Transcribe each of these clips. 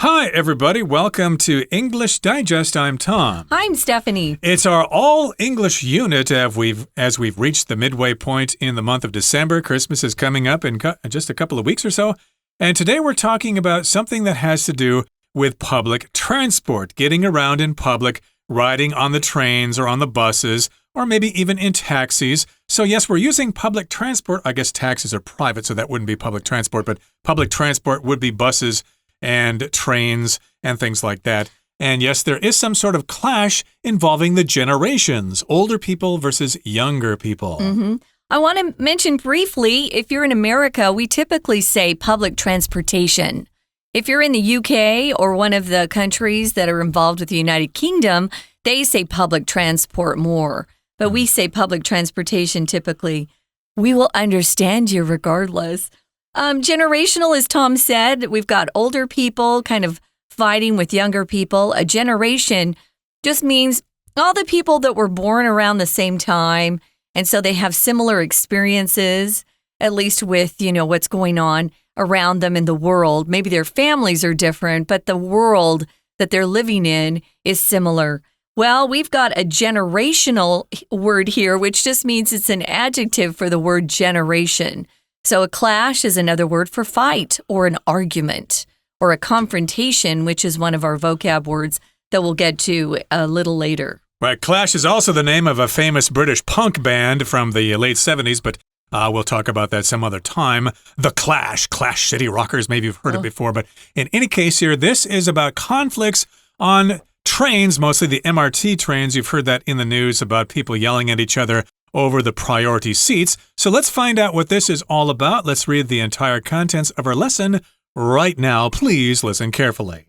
Hi, everybody. Welcome to English Digest. I'm Tom. I'm Stephanie. It's our all-English unit as we've reached the midway point in the month of December. Christmas is coming up in just a couple of weeks or so. And today we're talking about something that has to do with public transport, getting around in public, riding on the trains or on the buses, or maybe even in taxis. So yes, we're using public transport. I guess taxis are private, so that wouldn't be public transport, but public transport would be buses and trains and things like that. And yes, there is some sort of clash involving the generations, older people versus younger people. I want to mention briefly, if you're in America, we typically say public transportation. If you're in the UK or one of the countries that are involved with the United Kingdom, they say public transport more. But we say public transportation typically. We will understand you regardless. Generational, as Tom said, we've got older people kind of fighting with younger people. A generation just means all the people that were born around the same time. And so they have similar experiences, at least with, what's going on around them in the world. Maybe their families are different, but the world that they're living in is similar. Well, we've got a generational word here, which just means it's an adjective for the word generation. So a clash is another word for fight or an argument or a confrontation, which is one of our vocab words that we'll get to a little later. Right. Clash is also the name of a famous British punk band from the late 70s, but we'll talk about that some other time. The Clash City Rockers, maybe you've heard it before. But in any case here, this is about conflicts on trains, mostly the MRT trains. You've heard that in the news about people yelling at each other over the priority seats. So let's find out what this is all about. Let's read the entire contents of our lesson right now. Please listen carefully.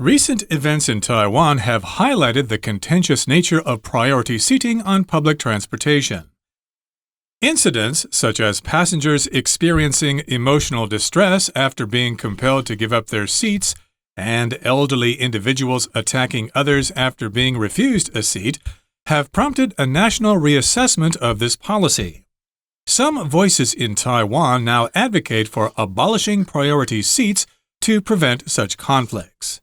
Recent events in Taiwan have highlighted the contentious nature of priority seating on public transportation. Incidents such as passengers experiencing emotional distress after being compelled to give up their seats and elderly individuals attacking others after being refused a seat have prompted a national reassessment of this policy. Some voices in Taiwan now advocate for abolishing priority seats to prevent such conflicts.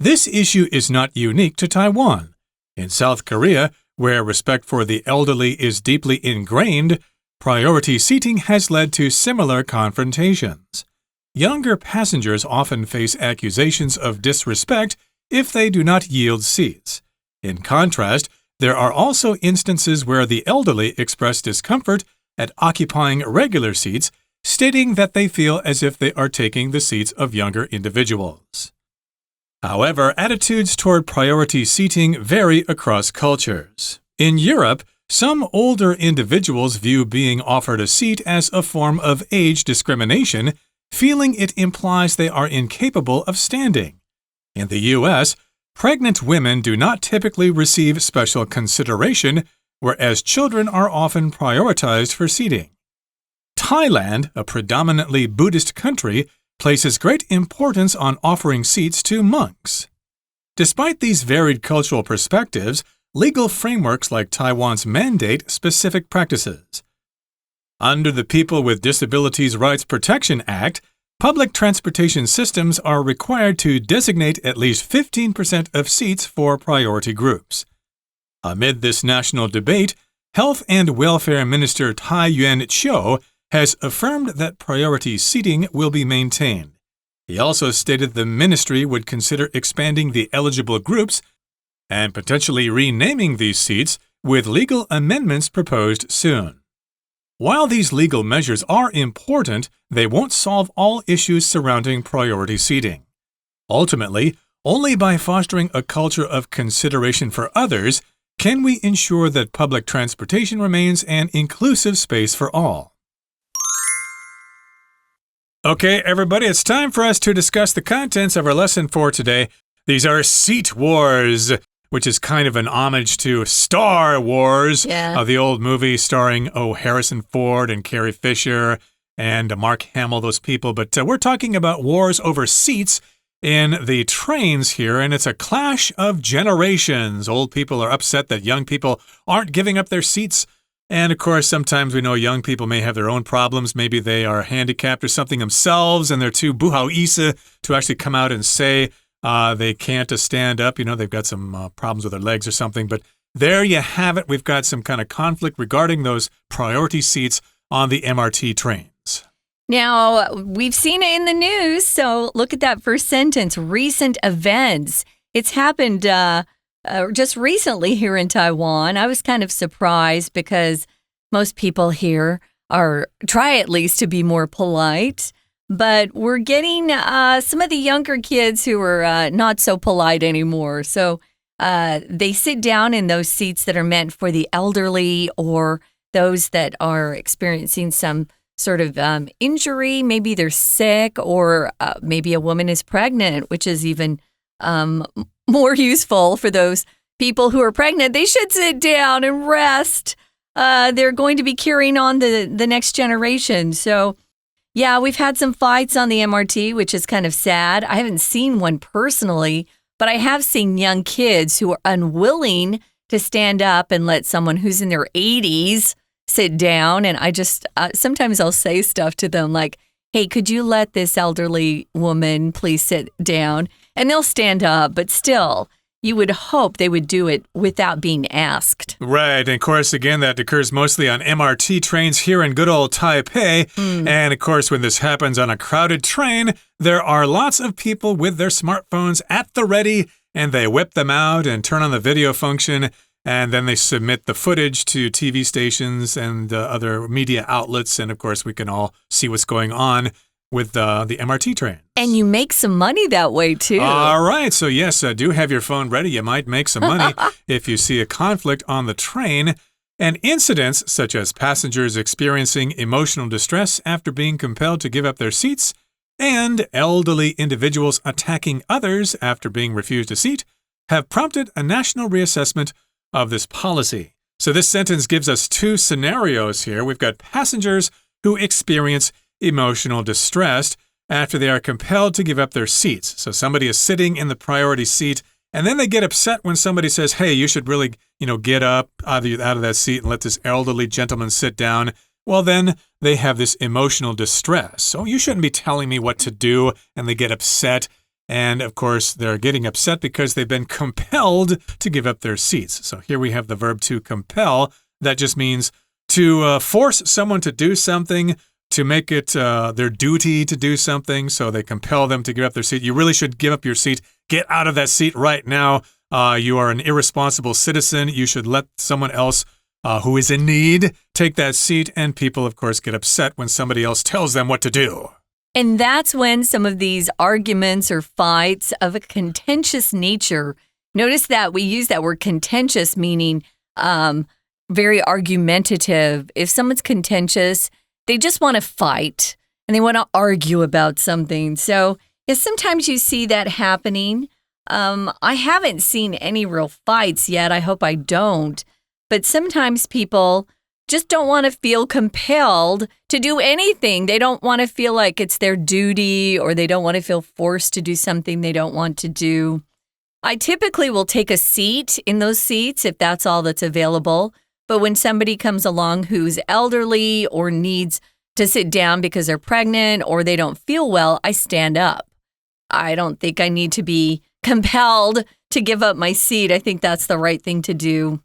This issue is not unique to Taiwan. In South Korea, where respect for the elderly is deeply ingrained, priority seating has led to similar confrontations. Younger passengers often face accusations of disrespect if they do not yield seats. In contrast, there are also instances where the elderly express discomfort at occupying regular seats, stating that they feel as if they are taking the seats of younger individuals. However, attitudes toward priority seating vary across cultures. In Europe, some older individuals view being offered a seat as a form of age discrimination, feeling it implies they are incapable of standing. In the U.S., pregnant women do not typically receive special consideration, whereas children are often prioritized for seating. Thailand, a predominantly Buddhist country, places great importance on offering seats to monks. Despite these varied cultural perspectives, legal frameworks like Taiwan's mandate specific practices. Under the People with Disabilities Rights Protection Act, public transportation systems are required to designate at least 15% of seats for priority groups. Amid this national debate, Health and Welfare Minister Tai Yuan-Cho has affirmed that priority seating will be maintained. He also stated the ministry would consider expanding the eligible groups and potentially renaming these seats, with legal amendments proposed soon. While these legal measures are important, they won't solve all issues surrounding priority seating. Ultimately, only by fostering a culture of consideration for others can we ensure that public transportation remains an inclusive space for all. Okay, everybody, it's time for us to discuss the contents of our lesson for today. These are seat wars, which is kind of an homage to Star Wars, the old movie starring Harrison Ford and Carrie Fisher and Mark Hamill, those people. But we're talking about wars over seats in the trains here, and it's a clash of generations. Old people are upset that young people aren't giving up their seats And of course, sometimes we know young people may have their own problems. Maybe they are handicapped or something themselves, and they're too buhao-isa to actually come out and say they can't stand up. They've got some problems with their legs or something. But there you have it. We've got some kind of conflict regarding those priority seats on the MRT trains. Now, we've seen it in the news, so look at that first sentence, recent events. It's happened just recently here in Taiwan. I was kind of surprised because most people here try at least to be more polite, but we're getting some of the younger kids who are not so polite anymore. So they sit down in those seats that are meant for the elderly or those that are experiencing some sort of injury. Maybe they're sick, or maybe a woman is pregnant, which is even more useful for those people who are pregnant. They should sit down and rest. They're going to be carrying on the next generation. So, yeah, we've had some fights on the MRT, which is kind of sad. I haven't seen one personally, but I have seen young kids who are unwilling to stand up and let someone who's in their 80s sit down. And I just, sometimes I'll say stuff to them like, hey, could you let this elderly woman please sit down? And they'll stand up, but still, you would hope they would do it without being asked. Right. And of course, again, that occurs mostly on MRT trains here in good old Taipei. And of course, when this happens on a crowded train, there are lots of people with their smartphones at the ready, and they whip them out and turn on the video function. And then they submit the footage to TV stations and other media outlets. And of course, we can all see what's going on with the MRT train. And you make some money that way, too. All right. So, yes, do have your phone ready. You might make some money if you see a conflict on the train. And incidents such as passengers experiencing emotional distress after being compelled to give up their seats and elderly individuals attacking others after being refused a seat have prompted a national reassessment of this policy. So this sentence gives us two scenarios here. We've got passengers who experience emotional distress after they are compelled to give up their seats. So somebody is sitting in the priority seat, and then they get upset when somebody says, hey, you should really, get up out of that seat and let this elderly gentleman sit down. Well, then they have this emotional distress. So you shouldn't be telling me what to do, and they get upset. And, of course, they're getting upset because they've been compelled to give up their seats. So here we have the verb to compel. That just means to force someone to do something, to make it their duty to do something. So they compel them to give up their seat. You really should give up your seat. Get out of that seat right now. You are an irresponsible citizen. You should let someone else who is in need take that seat. And people, of course, get upset when somebody else tells them what to do. And that's when some of these arguments or fights of a contentious nature, notice that we use that word contentious, meaning very argumentative. If someone's contentious, they just want to fight and they want to argue about something. So sometimes you see that happening. I haven't seen any real fights yet. I hope I don't. But sometimes people just don't want to feel compelled to do anything. They don't want to feel like it's their duty, or they don't want to feel forced to do something they don't want to do. I typically will take a seat in those seats if that's all that's available. But when somebody comes along who's elderly or needs to sit down because they're pregnant or they don't feel well, I stand up. I don't think I need to be compelled to give up my seat. I think that's the right thing to do.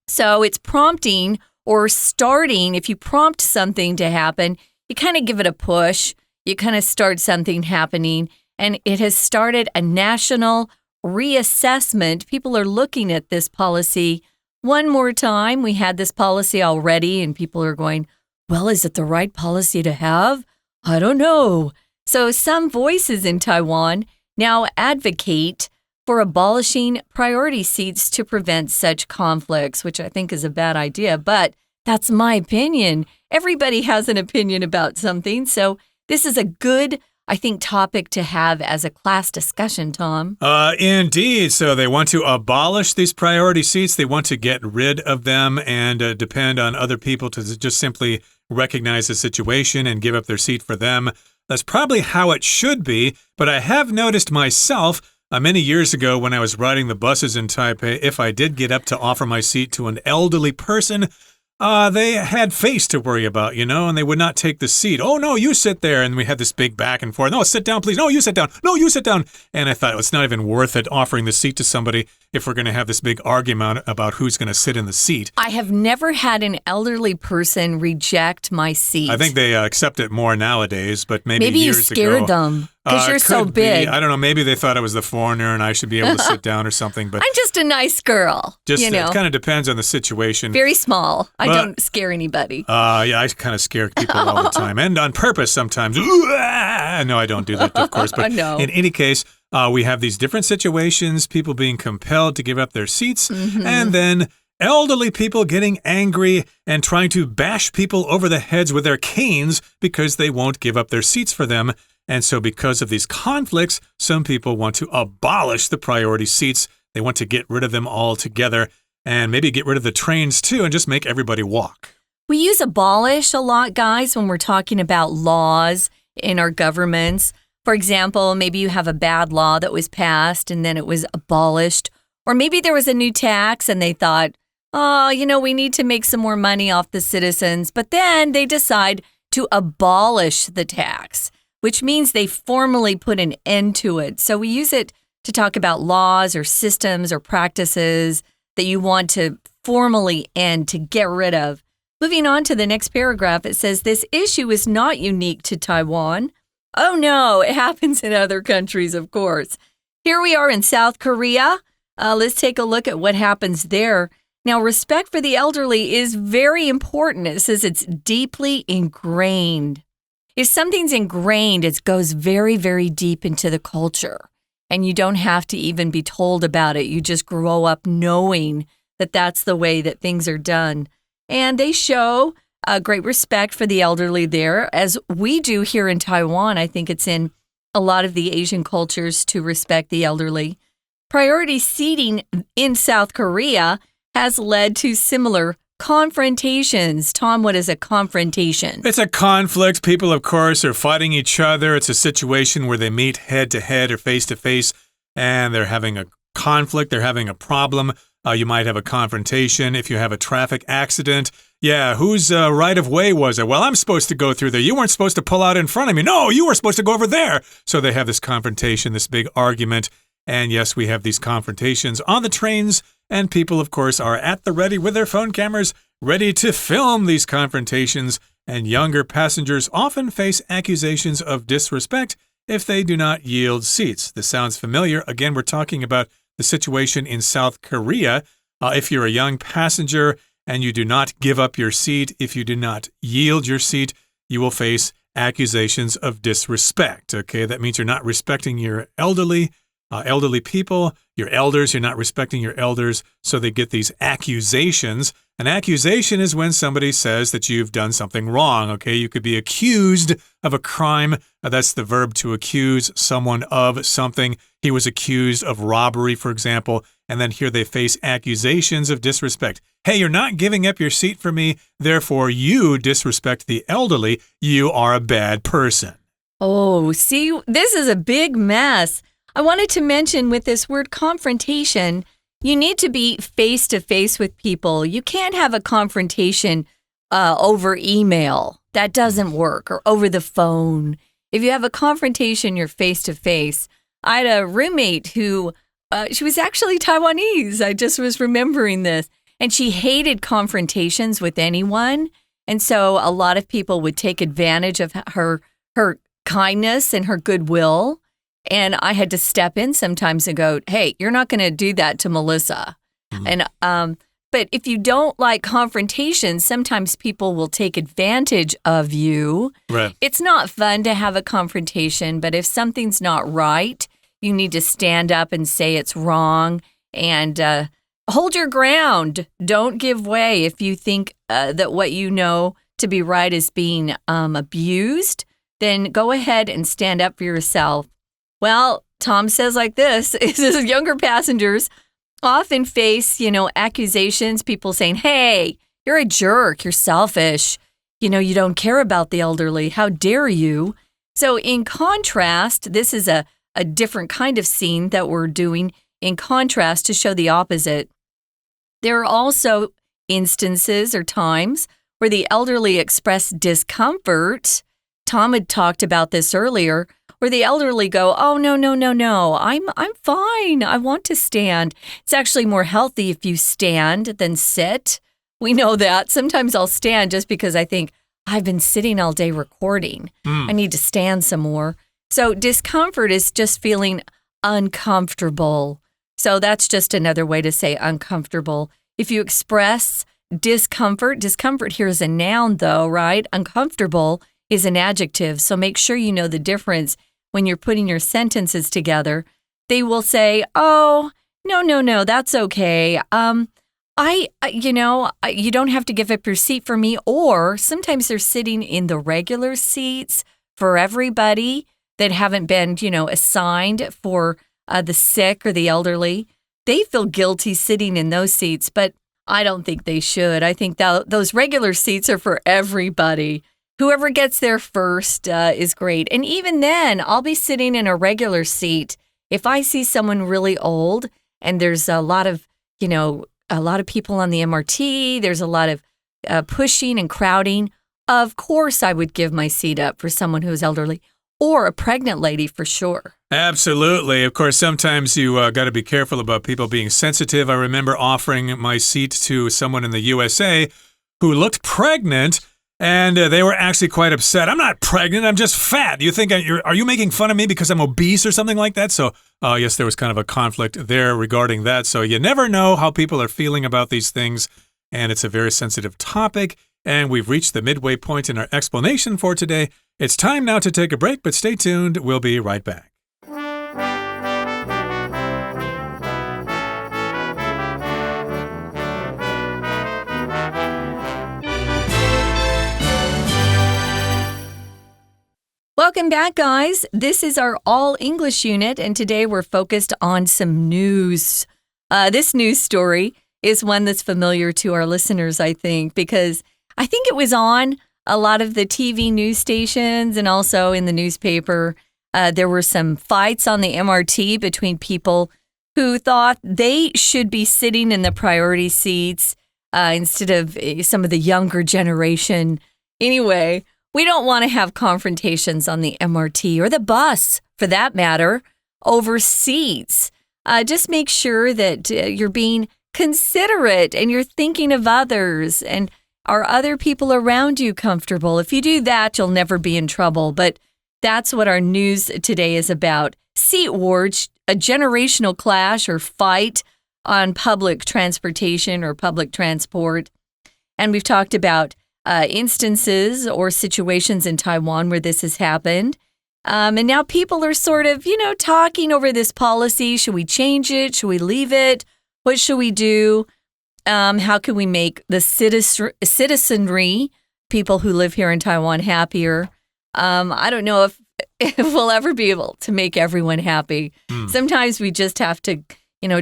So it's prompting or starting. If you prompt something to happen, you kind of give it a push. You kind of start something happening, and it has started a national reassessment. People are looking at this policy one more time. We had this policy already, and people are going, well, is it the right policy to have? I don't know. So some voices in Taiwan now advocate for abolishing priority seats to prevent such conflicts, which I think is a bad idea, but that's my opinion. Everybody has an opinion about something, so this is a good, I think, topic to have as a class discussion, Tom. Indeed. So they want to abolish these priority seats. They want to get rid of them and depend on other people to just simply recognize the situation and give up their seat for them. That's probably how it should be, but I have noticed myself many years ago when I was riding the buses in Taipei, if I did get up to offer my seat to an elderly person, They had face to worry about, and they would not take the seat. Oh, no, you sit there. And we had this big back and forth. No, sit down, please. No, you sit down. No, you sit down. And I thought it's not even worth it offering the seat to somebody if we're going to have this big argument about who's going to sit in the seat. I have never had an elderly person reject my seat. I think they accept it more nowadays, but maybe years ago. Maybe you scared them because you're so big. I don't know. Maybe they thought I was the foreigner and I should be able to sit down or something. But I'm just a nice girl. It kind of depends on the situation. Very small. I don't scare anybody. Yeah, I kind of scare people all the time. And on purpose sometimes. No, I don't do that, of course. But no. In any case, we have these different situations, people being compelled to give up their seats, and then elderly people getting angry and trying to bash people over the heads with their canes because they won't give up their seats for them. And so because of these conflicts, some people want to abolish the priority seats. They want to get rid of them altogether and maybe get rid of the trains too and just make everybody walk. We use abolish a lot, guys, when we're talking about laws in our governments. For example, maybe you have a bad law that was passed and then it was abolished. Or maybe there was a new tax and they thought, we need to make some more money off the citizens. But then they decide to abolish the tax, which means they formally put an end to it. So we use it to talk about laws or systems or practices that you want to formally end, to get rid of. Moving on to the next paragraph, it says, this issue is not unique to Taiwan. Oh, no, it happens in other countries, of course. Here we are in South Korea. Let's take a look at what happens there. Now, respect for the elderly is very important. It says it's deeply ingrained. If something's ingrained, it goes very, very deep into the culture. And you don't have to even be told about it. You just grow up knowing that that's the way that things are done. And they show great respect for the elderly there, as we do here in Taiwan. I think it's in a lot of the Asian cultures to respect the elderly. Priority seating in South Korea has led to similar confrontations. Tom, what is a confrontation? It's a conflict. People, of course, are fighting each other. It's a situation where they meet head to head or face to face, and they're having a conflict. They're having a problem. You might have a confrontation if you have a traffic accident. Yeah, whose right of way was it? Well, I'm supposed to go through there. You weren't supposed to pull out in front of me. No, you were supposed to go over there. So they have this confrontation, this big argument. And yes, we have these confrontations on the trains. And people, of course, are at the ready with their phone cameras, ready to film these confrontations. And younger passengers often face accusations of disrespect if they do not yield seats. This sounds familiar. Again, we're talking about the situation in South Korea. If you're a young passenger and you do not give up your seat, if you do not yield your seat, you will face accusations of disrespect. Okay, that means you're not respecting your elderly people, your elders. You're not respecting your elders, so they get these accusations. An accusation is when somebody says that you've done something wrong, okay? You could be accused of a crime. That's the verb to accuse someone of something. He was accused of robbery, for example, and then here they face accusations of disrespect. Hey, you're not giving up your seat for me, therefore you disrespect the elderly. You are a bad person. Oh, see, this is a big mess. I wanted to mention with this word confrontation, you need to be face-to-face with people. You can't have a confrontation over email. That doesn't work. Or over the phone. If you have a confrontation, you're face-to-face. I had a roommate who, she was actually Taiwanese. I just was remembering this. And she hated confrontations with anyone. And so a lot of people would take advantage of her kindness and her goodwill. And I had to step in sometimes and go, hey, you're not going to do that to Melissa. Mm-hmm. And but if you don't like confrontations, sometimes people will take advantage of you. Right. It's not fun to have a confrontation, but if something's not right, you need to stand up and say it's wrong and hold your ground. Don't give way if you think that what you know to be right is being abused. Then go ahead and stand up for yourself. Well, Tom says like this, is younger passengers often face, accusations, people saying, hey, you're a jerk, you're selfish, you don't care about the elderly, how dare you? So in contrast, this is a different kind of scene that we're doing in contrast to show the opposite. There are also instances or times where the elderly express discomfort. Tom had talked about this earlier, where the elderly go, oh, no, I'm fine. I want to stand. It's actually more healthy if you stand than sit. We know that. Sometimes I'll stand just because I think I've been sitting all day recording. I need to stand some more. So discomfort is just feeling uncomfortable. So that's just another way to say uncomfortable. If you express discomfort here is a noun though, right? Uncomfortable is an adjective. So make sure you know the difference when you're putting your sentences together. They will say, oh, no, that's okay. You don't have to give up your seat for me. Or sometimes they're sitting in the regular seats for everybody that haven't been, assigned for the sick or the elderly. They feel guilty sitting in those seats, but I don't think they should. I think those regular seats are for everybody. Whoever gets there first is great. And even then, I'll be sitting in a regular seat. If I see someone really old and there's a lot of people on the MRT, there's a lot of pushing and crowding, of course I would give my seat up for someone who's elderly or a pregnant lady for sure. Absolutely. Of course, sometimes you got to be careful about people being sensitive. I remember offering my seat to someone in the USA who looked pregnant, and they were actually quite upset. I'm not pregnant. I'm just fat. You think are you making fun of me because I'm obese or something like that? So, yes, there was kind of a conflict there regarding that. So you never know how people are feeling about these things, and it's a very sensitive topic. And we've reached the midway point in our explanation for today. It's time now to take a break, but stay tuned. We'll be right back. Welcome back, guys. This is our all English unit, and today we're focused on some news. This news story is one that's familiar to our listeners, I think, because I think it was on a lot of the TV news stations and also in the newspaper. There were some fights on the MRT between people who thought they should be sitting in the priority seats instead of some of the younger generation. Anyway, we don't want to have confrontations on the MRT or the bus, for that matter, over seats. Just make sure that you're being considerate and you're thinking of others. And are other people around you comfortable? If you do that, you'll never be in trouble. But that's what our news today is about. Seat wars, a generational clash or fight on public transportation or public transport. And we've talked about instances or situations in Taiwan where this has happened. And now people are sort of, talking over this policy. Should we change it? Should we leave it? What should we do? How can we make the citizenry, people who live here in Taiwan, happier? I don't know if we'll ever be able to make everyone happy. Sometimes we just have to,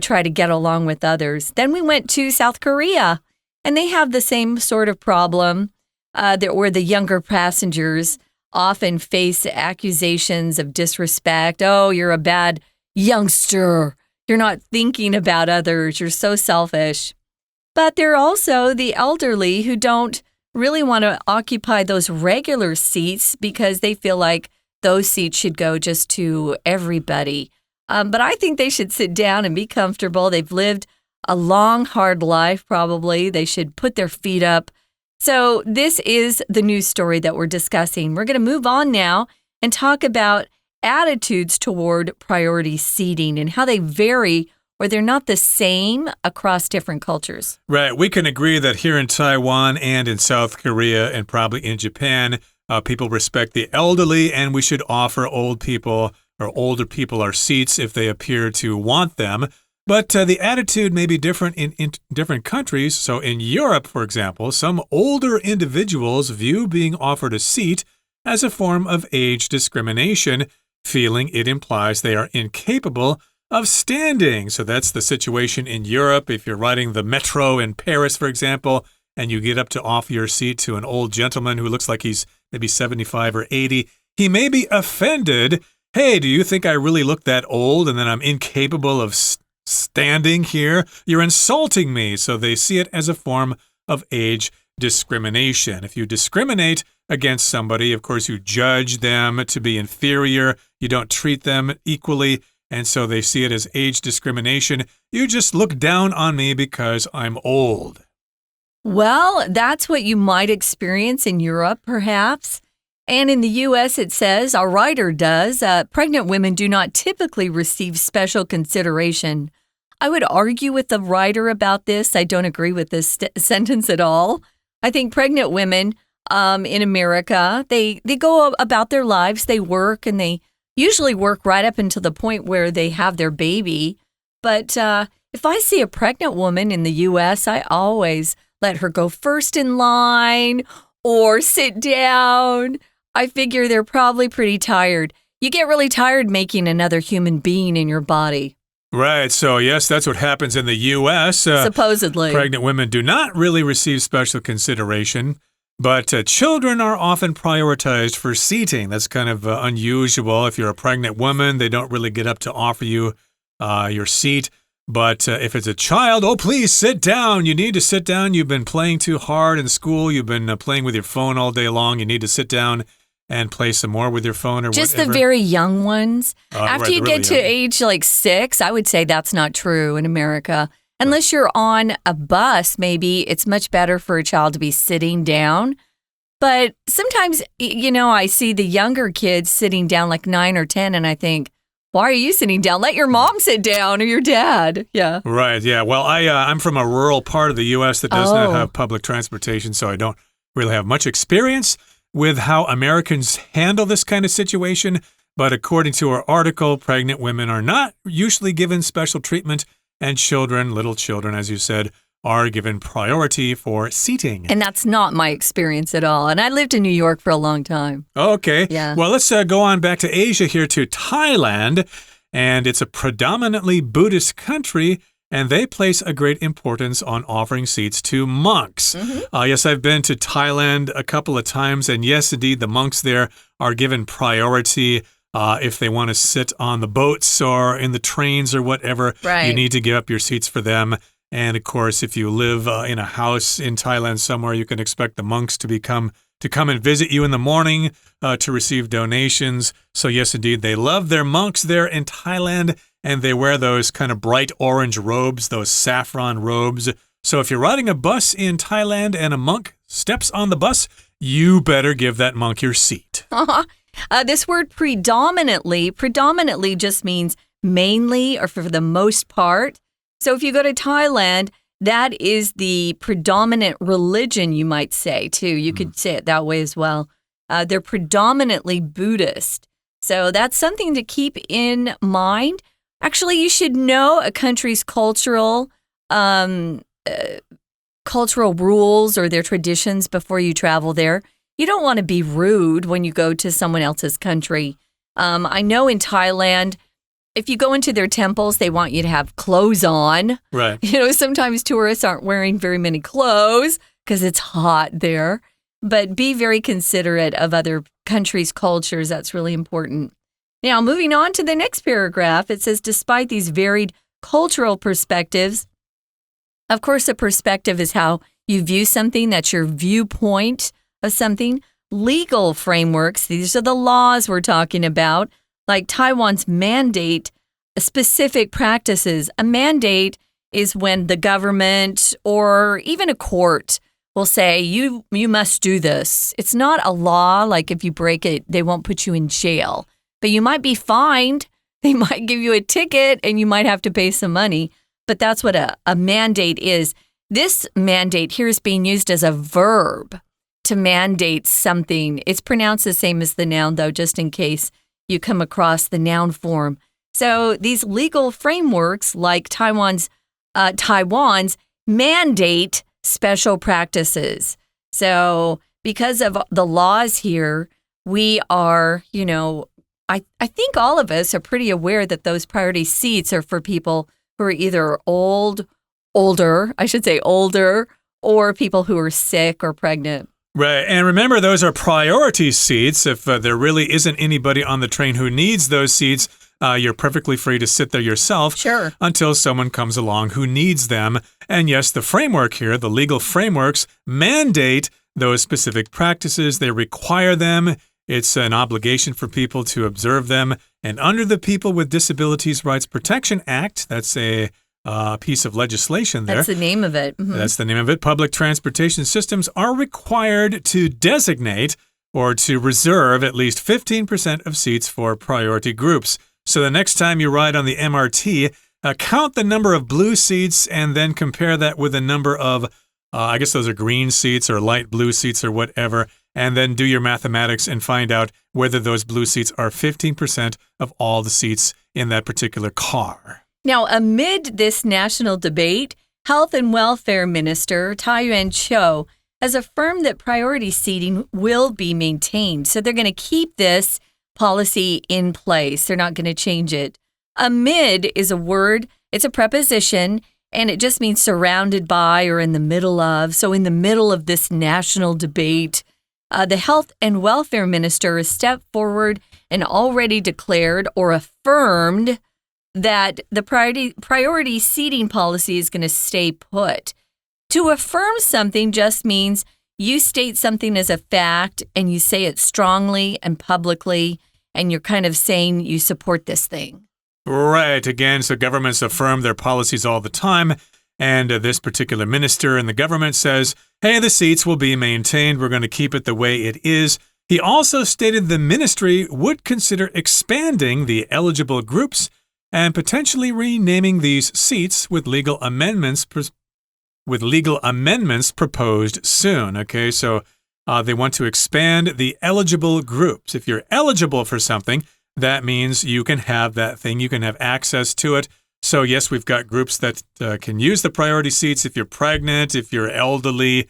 try to get along with others. Then we went to South Korea, and they have the same sort of problem where the younger passengers often face accusations of disrespect. Oh, you're a bad youngster. You're not thinking about others. You're so selfish. But there are also the elderly who don't really want to occupy those regular seats because they feel like those seats should go just to everybody. But I think they should sit down and be comfortable. They've lived a long, hard life, probably. They should put their feet up. So this is the news story that we're discussing. We're going to move on now and talk about attitudes toward priority seating and how they vary or they're not the same across different cultures. Right. We can agree that here in Taiwan and in South Korea and probably in Japan, people respect the elderly, and we should offer old people or older people our seats if they appear to want them. But the attitude may be different in different countries. So in Europe, for example, some older individuals view being offered a seat as a form of age discrimination, feeling it implies they are incapable of standing. So that's the situation in Europe. If you're riding the metro in Paris, for example, and you get up to offer your seat to an old gentleman who looks like he's maybe 75 or 80, he may be offended. Hey, do you think I really look that old and that I'm incapable of standing here? You're insulting me. So they see it as a form of age discrimination. If you discriminate against somebody, of course, you judge them to be inferior. You don't treat them equally, and so they see it as age discrimination. You just look down on me because I'm old. Well, that's what you might experience in Europe, perhaps. And in the U.S., it says, our writer does, pregnant women do not typically receive special consideration. I would argue with the writer about this. I don't agree with this sentence at all. I think pregnant women in America, they go about their lives, they work, and they usually work right up until the point where they have their baby. But if I see a pregnant woman in the U.S., I always let her go first in line or sit down. I figure they're probably pretty tired. You get really tired making another human being in your body. Right. So, yes, that's what happens in the U.S. Supposedly. Pregnant women do not really receive special consideration, but children are often prioritized for seating. That's kind of unusual. If you're a pregnant woman, they don't really get up to offer you your seat. But if it's a child, oh, please sit down. You need to sit down. You've been playing too hard in school. You've been playing with your phone all day long. You need to sit down and play some more with your phone or Just whatever. the very young ones. After you really get to age like 6, I would say that's not true in America. Unless you're on a bus, maybe it's much better for a child to be sitting down. But sometimes, I see the younger kids sitting down like 9 or 10, and I think, why are you sitting down? Let your mom sit down or your dad. Yeah. Right. Yeah. Well, I'm from a rural part of the U.S. that does not have public transportation, so I don't really have much experience with how Americans handle this kind of situation. But according to our article, pregnant women are not usually given special treatment, and little children, as you said, are given priority for seating. And that's not my experience at all. And I lived in New York for a long time. Okay. Yeah. Well, let's go on back to Asia here to Thailand. And it's a predominantly Buddhist country, and they place a great importance on offering seats to monks. Mm-hmm. Yes, I've been to Thailand a couple of times, and yes, indeed, the monks there are given priority. If they want to sit on the boats or in the trains or whatever, right. You need to give up your seats for them. And, of course, if you live in a house in Thailand somewhere, you can expect the monks to come and visit you in the morning to receive donations. So, yes, indeed, they love their monks there in Thailand, and they wear those kind of bright orange robes, those saffron robes. So if you're riding a bus in Thailand and a monk steps on the bus, you better give that monk your seat. This word predominantly just means mainly or for the most part. So if you go to Thailand, that is the predominant religion, you might say, too. You could say it that way as well. They're predominantly Buddhist. So that's something to keep in mind. Actually, you should know a country's cultural rules or their traditions before you travel there. You don't want to be rude when you go to someone else's country. I know in Thailand, if you go into their temples, they want you to have clothes on. Right. Sometimes tourists aren't wearing very many clothes because it's hot there. But be very considerate of other countries' cultures. That's really important. Now, moving on to the next paragraph, it says, despite these varied cultural perspectives, of course, a perspective is how you view something. That's your viewpoint of something. Legal frameworks, these are the laws we're talking about. Like Taiwan's mandate specific practices. A mandate is when the government or even a court will say, you must do this. It's not a law, like if you break it, they won't put you in jail. But you might be fined. They might give you a ticket and you might have to pay some money. But that's what a mandate is. This mandate here is being used as a verb to mandate something. It's pronounced the same as the noun, though, just in case you come across the noun form. So these legal frameworks, like Taiwan's mandate special practices. So because of the laws here, we are, I think all of us are pretty aware that those priority seats are for people who are either older, or people who are sick or pregnant. Right. And remember, those are priority seats. If there really isn't anybody on the train who needs those seats, you're perfectly free to sit there yourself until someone comes along who needs them. And yes, the framework here, the legal frameworks, mandate those specific practices. They require them. It's an obligation for people to observe them. And under the People with Disabilities Rights Protection Act, that's a piece of legislation there. That's the name of it. That's the name of it. Public transportation systems are required to designate or to reserve at least 15% of seats for priority groups. So the next time you ride on the MRT, count the number of blue seats and then compare that with the number of, I guess those are green seats or light blue seats or whatever, and then do your mathematics and find out whether those blue seats are 15% of all the seats in that particular car. Now, amid this national debate, Health and Welfare Minister Taiyuan Cho has affirmed that priority seating will be maintained. So they're going to keep this policy in place. They're not going to change it. Amid is a word, it's a preposition, and it just means surrounded by or in the middle of. So in the middle of this national debate, the Health and Welfare Minister has stepped forward and already declared or affirmed that the priority seating policy is going to stay put. To affirm something just means you state something as a fact and you say it strongly and publicly, and you're kind of saying you support this thing. Right. Again, so governments affirm their policies all the time. And this particular minister in the government says, hey, the seats will be maintained. We're going to keep it the way it is. He also stated the ministry would consider expanding the eligible groups and potentially renaming these seats with legal amendments proposed soon. Okay, so they want to expand the eligible groups. If you're eligible for something, that means you can have that thing. You can have access to it. So yes, we've got groups that can use the priority seats. If you're pregnant, if you're elderly,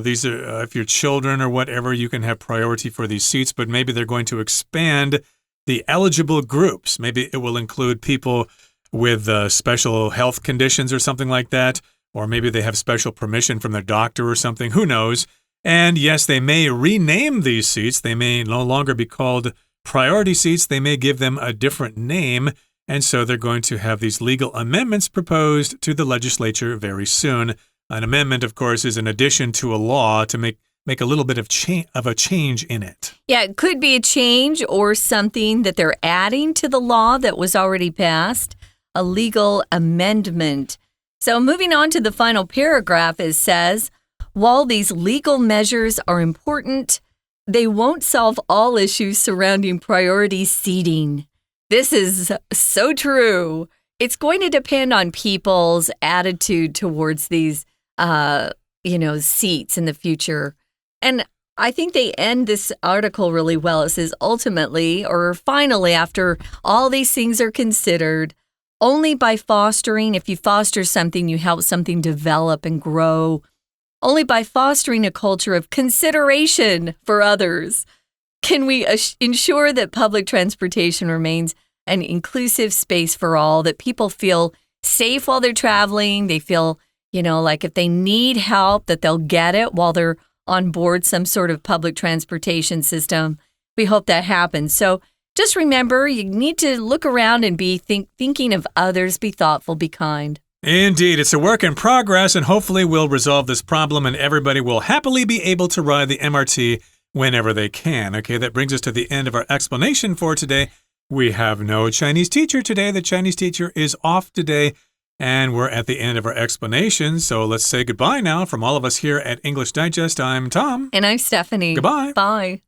these are if you're children or whatever, you can have priority for these seats. But maybe they're going to expand the eligible groups. Maybe it will include people with special health conditions or something like that. Or maybe they have special permission from their doctor or something. Who knows? And yes, they may rename these seats. They may no longer be called priority seats. They may give them a different name. And so they're going to have these legal amendments proposed to the legislature very soon. An amendment, of course, is an addition to a law to make a little bit of a change in it. Yeah, it could be a change or something that they're adding to the law that was already passed, a legal amendment. So moving on to the final paragraph, it says, while these legal measures are important, they won't solve all issues surrounding priority seating. This is so true. It's going to depend on people's attitude towards these, seats in the future. And I think they end this article really well. It says, ultimately, or finally, after all these things are considered, only by fostering, if you foster something, you help something develop and grow. Only by fostering a culture of consideration for others can we ensure that public transportation remains an inclusive space for all, that people feel safe while they're traveling. They feel, like if they need help, that they'll get it while they're on board some sort of public transportation system. We hope that happens. So just remember, you need to look around and be thinking of others, be thoughtful, be kind. Indeed, it's a work in progress, and hopefully we'll resolve this problem and everybody will happily be able to ride the MRT whenever they can. Okay, that brings us to the end of our explanation for today. We have no Chinese teacher today. The Chinese teacher is off today, and we're at the end of our explanation. So let's say goodbye now from all of us here at English Digest. I'm Tom. And I'm Stephanie. Goodbye. Bye.